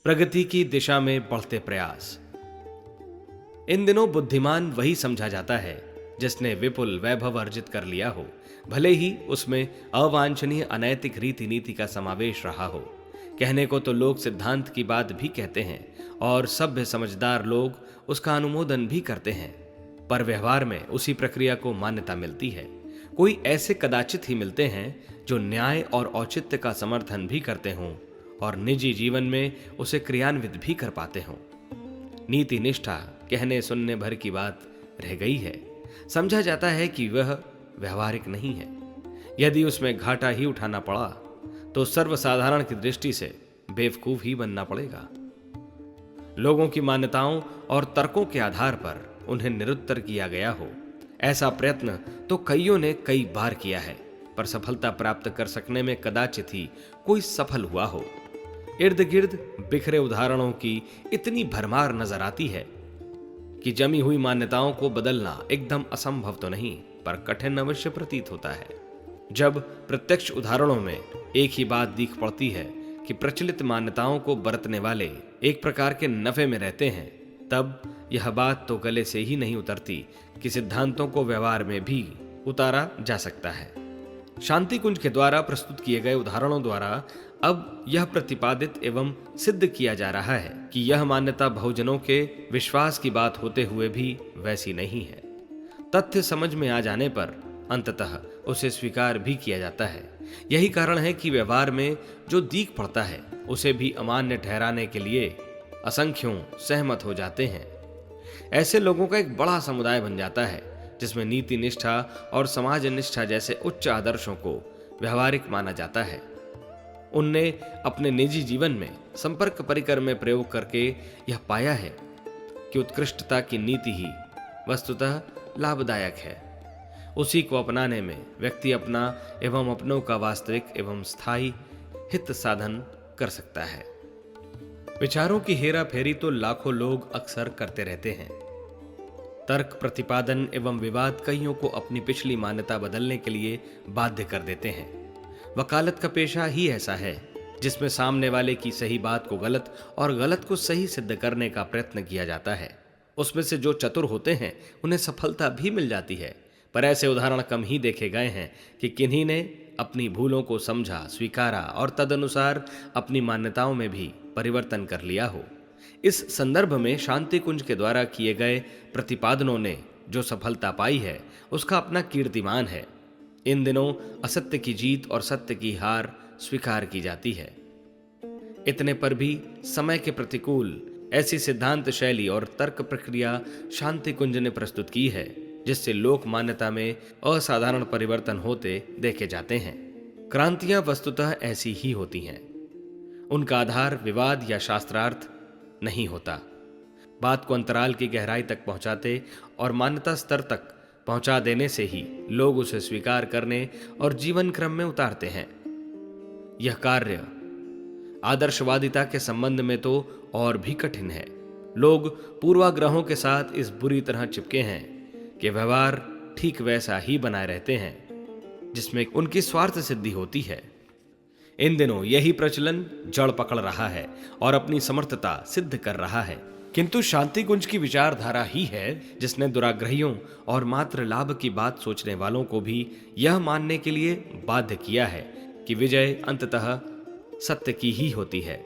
प्रगति की दिशा में बढ़ते प्रयास। इन दिनों बुद्धिमान वही समझा जाता है जिसने विपुल वैभव अर्जित कर लिया हो, भले ही उसमें अवांछनीय अनैतिक रीति नीति का समावेश रहा हो। कहने को तो लोग सिद्धांत की बात भी कहते हैं और सभ्य समझदार लोग उसका अनुमोदन भी करते हैं, पर व्यवहार में उसी प्रक्रिया को मान्यता मिलती है। कोई ऐसे कदाचित ही मिलते हैं जो न्याय और औचित्य का समर्थन भी करते हों और निजी जीवन में उसे क्रियान्वित भी कर पाते हों। नीति निष्ठा कहने सुनने भर की बात रह गई है। समझा जाता है कि वह व्यवहारिक नहीं है। यदि उसमें घाटा ही उठाना पड़ा तो सर्वसाधारण की दृष्टि से बेवकूफ ही बनना पड़ेगा। लोगों की मान्यताओं और तर्कों के आधार पर उन्हें निरुत्तर किया गया हो, ऐसा प्रयत्न तो कईयों ने कई बार किया है, पर सफलता प्राप्त कर सकने में कदाचित ही कोई सफल हुआ हो। इर्द गिर्द बिखरे उदाहरणों की इतनी भरमार नजर आती है कि जमी हुई मान्यताओं को बदलना एकदम असंभव तो नहीं, पर कठिन अवश्य प्रतीत होता है। जब प्रत्यक्ष उदाहरणों में एक ही बात दिख पड़ती है कि प्रचलित मान्यताओं को बरतने वाले एक प्रकार के नफे में रहते हैं, तब यह बात तो गले से ही नहीं उतरती कि सिद्धांतों को व्यवहार में भी उतारा जा सकता है। शांति कुंज के द्वारा प्रस्तुत किए गए उदाहरणों द्वारा अब यह प्रतिपादित एवं सिद्ध किया जा रहा है कि यह मान्यता बहुजनों के विश्वास की बात होते हुए भी वैसी नहीं है। तथ्य समझ में आ जाने पर अंततः उसे स्वीकार भी किया जाता है। यही कारण है कि व्यवहार में जो दीख पड़ता है उसे भी अमान्य ठहराने के लिए असंख्यों सहमत हो जाते हैं। ऐसे लोगों का एक बड़ा समुदाय बन जाता है जिसमें नीति निष्ठा और समाज निष्ठा जैसे उच्च आदर्शों को व्यवहारिक माना जाता है। उनने अपने निजी जीवन में संपर्क परिकर में प्रयोग करके यह पाया है कि उत्कृष्टता की नीति ही वस्तुतः लाभदायक है। उसी को अपनाने में व्यक्ति अपना एवं अपनों का वास्तविक एवं स्थायी हित साधन कर सकता है। विचारों की हेरा फेरी तो लाखों लोग अक्सर करते रहते हैं। तर्क प्रतिपादन एवं विवाद कईयों को अपनी पिछली मान्यता बदलने के लिए बाध्य कर देते हैं। वकालत का पेशा ही ऐसा है जिसमें सामने वाले की सही बात को गलत और गलत को सही सिद्ध करने का प्रयत्न किया जाता है। उसमें से जो चतुर होते हैं उन्हें सफलता भी मिल जाती है, पर ऐसे उदाहरण कम ही देखे गए हैं कि किन्हीं ने अपनी भूलों को समझा, स्वीकारा और तदनुसार अपनी मान्यताओं में भी परिवर्तन कर लिया हो। इस संदर्भ में शांति कुंज के द्वारा किए गए प्रतिपादनों ने जो सफलता पाई है उसका अपना कीर्तिमान है। इन दिनों असत्य की जीत और सत्य की हार स्वीकार की जाती है। इतने पर भी समय के प्रतिकूल ऐसी सिद्धांत शैली और तर्क प्रक्रिया शांति कुंज ने प्रस्तुत की है जिससे लोक मान्यता में असाधारण परिवर्तन होते देखे जाते हैं। क्रांतियां वस्तुतः ऐसी ही होती हैं। उनका आधार विवाद या शास्त्रार्थ नहीं होता। बात को अंतराल की गहराई तक पहुंचाते और मान्यता स्तर तक पहुंचा देने से ही लोग उसे स्वीकार करने और जीवन क्रम में उतारते हैं। यह कार्य आदर्शवादिता के संबंध में तो और भी कठिन है। लोग पूर्वाग्रहों के साथ इस बुरी तरह चिपके हैं कि व्यवहार ठीक वैसा ही बनाए रहते हैं जिसमें उनकी स्वार्थ सिद्धि होती है। इन दिनों यही प्रचलन जड़ पकड़ रहा है और अपनी समर्थता सिद्ध कर रहा है, किंतु शांति कुंज की विचारधारा ही है जिसने दुराग्रहियों और मात्र लाभ की बात सोचने वालों को भी यह मानने के लिए बाध्य किया है कि विजय अंततः सत्य की ही होती है।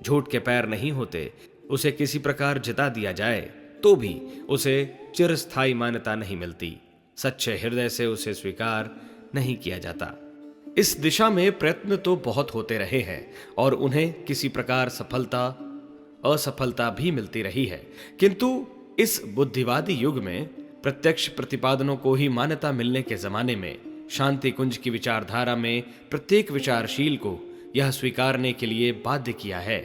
झूठ के पैर नहीं होते। उसे किसी प्रकार जिता दिया जाए तो भी उसे चिरस्थायी मान्यता नहीं मिलती। सच्चे हृदय से उसे स्वीकार नहीं किया जाता। इस दिशा में प्रयत्न तो बहुत होते रहे हैं और उन्हें किसी प्रकार सफलता असफलता भी मिलती रही है, किंतु इस बुद्धिवादी युग में प्रत्यक्ष प्रतिपादनों को ही मान्यता मिलने के जमाने में शांति कुंज की विचारधारा में प्रत्येक विचारशील को यह स्वीकारने के लिए बाध्य किया है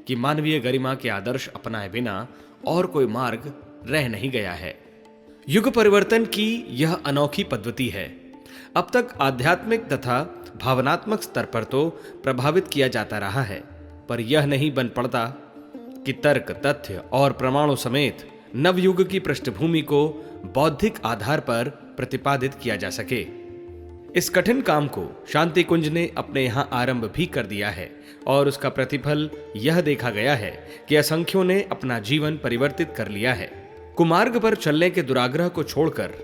कि मानवीय गरिमा के आदर्श अपनाए बिना और कोई मार्ग रह नहीं गया है। युग परिवर्तन की यह अनोखी पद्धति है। अब तक आध्यात्मिक तथा भावनात्मक स्तर पर तो प्रभावित किया जाता रहा है, पर यह नहीं बन पड़ता कि तर्क, तथ्य और प्रमाणों समेत नवयुग की पृष्ठभूमि को बौद्धिक आधार पर प्रतिपादित किया जा सके। इस कठिन काम को शांति कुंज ने अपने यहाँ आरंभ भी कर दिया है और उसका प्रतिफल यह देखा गया है कि असंख्यों ने अपना जीवन परिवर्तित कर लिया है। कुमार्ग पर चलने के दुराग्रह को छोड़कर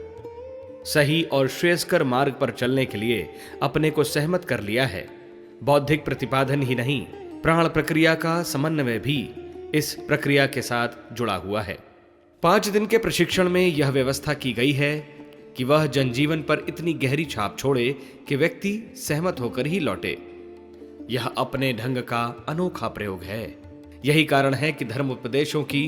सही और श्रेयस्कर मार्ग पर चलने के लिए अपने को सहमत कर लिया है। बौद्धिक प्रतिपादन ही नहीं, प्राण प्रक्रिया का समन्वय भी इस प्रक्रिया के साथ जुड़ा हुआ है। 5 दिन के प्रशिक्षण में यह व्यवस्था की गई है कि वह जनजीवन पर इतनी गहरी छाप छोड़े कि व्यक्ति सहमत होकर ही लौटे। यह अपने ढंग का अनोखा प्रयोग है। यही कारण है कि धर्म उपदेशों की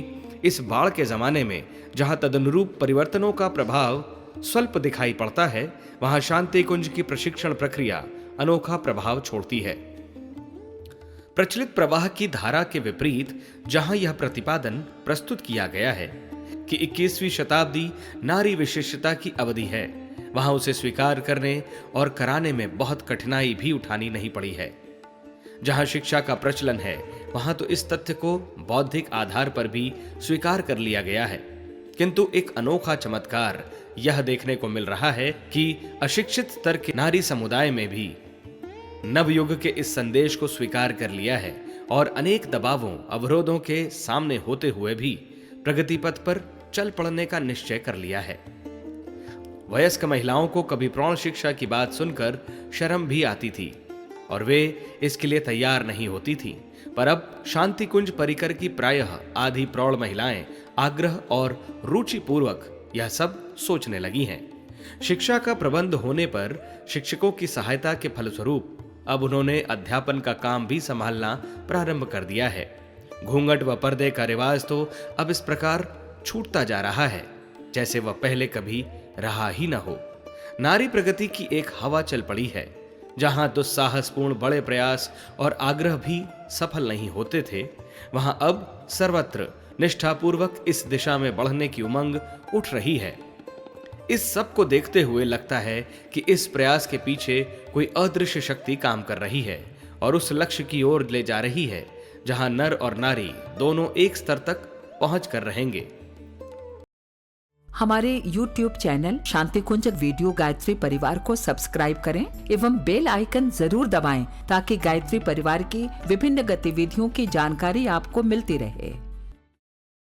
इस बाढ़ के जमाने में जहां तदनुरूप परिवर्तनों का प्रभाव स्वल्प दिखाई पड़ता है, वहां शांति कुंज की प्रशिक्षण प्रक्रिया अनोखा प्रभाव छोड़ती है। प्रचलित प्रवाह की धारा के विपरीत जहां यह प्रतिपादन प्रस्तुत किया गया है कि 21वीं शताब्दी नारी विशेषता की अवधि है, वहां उसे स्वीकार करने और कराने में बहुत कठिनाई भी उठानी नहीं पड़ी है। जहां शिक्षा का प्रचलन है, वहां तो इस तथ्य को बौद्धिक आधार पर भी स्वीकार कर लिया गया है। किंतु एक अनोखा चमत्कार यह देखने को मिल रहा है कि अशिक्षित स्तर के नारी समुदाय में भी नवयुग के इस संदेश को स्वीकार कर लिया है और अनेक दबावों अवरोधों के सामने होते हुए भी प्रगति पथ पर चल पड़ने का निश्चय कर लिया है। वयस्क महिलाओं को कभी प्रौढ़ शिक्षा की बात सुनकर शर्म भी आती थी और वे इसके लिए तैयार नहीं होती थी, पर अब शांति कुंज परिकर की प्रायः आधी प्रौढ़ महिलाएं आग्रह और रुचि पूर्वक यह सब सोचने लगी हैं। शिक्षा का प्रबंध होने पर शिक्षकों की सहायता के फलस्वरूप अब उन्होंने अध्यापन का काम भी संभालना प्रारंभ कर दिया है। घूंघट व पर्दे का रिवाज तो अब इस प्रकार छूटता जा रहा है जैसे वह पहले कभी रहा ही न हो। नारी प्रगति की एक हवा चल पड़ी है। जहां दुस्साहसपूर्ण बड़े प्रयास और आग्रह भी सफल नहीं होते थे, वहां अब सर्वत्र निष्ठापूर्वक इस दिशा में बढ़ने की उमंग उठ रही है। इस सब को देखते हुए लगता है कि इस प्रयास के पीछे कोई अदृश्य शक्ति काम कर रही है और उस लक्ष्य की ओर ले जा रही है जहां नर और नारी दोनों एक स्तर तक पहुंच कर रहेंगे। हमारे YouTube चैनल शांति कुंज वीडियो गायत्री परिवार को सब्सक्राइब करें एवं बेल आइकन जरूर दबाएं ताकि गायत्री परिवार की विभिन्न गतिविधियों की जानकारी आपको मिलती रहे।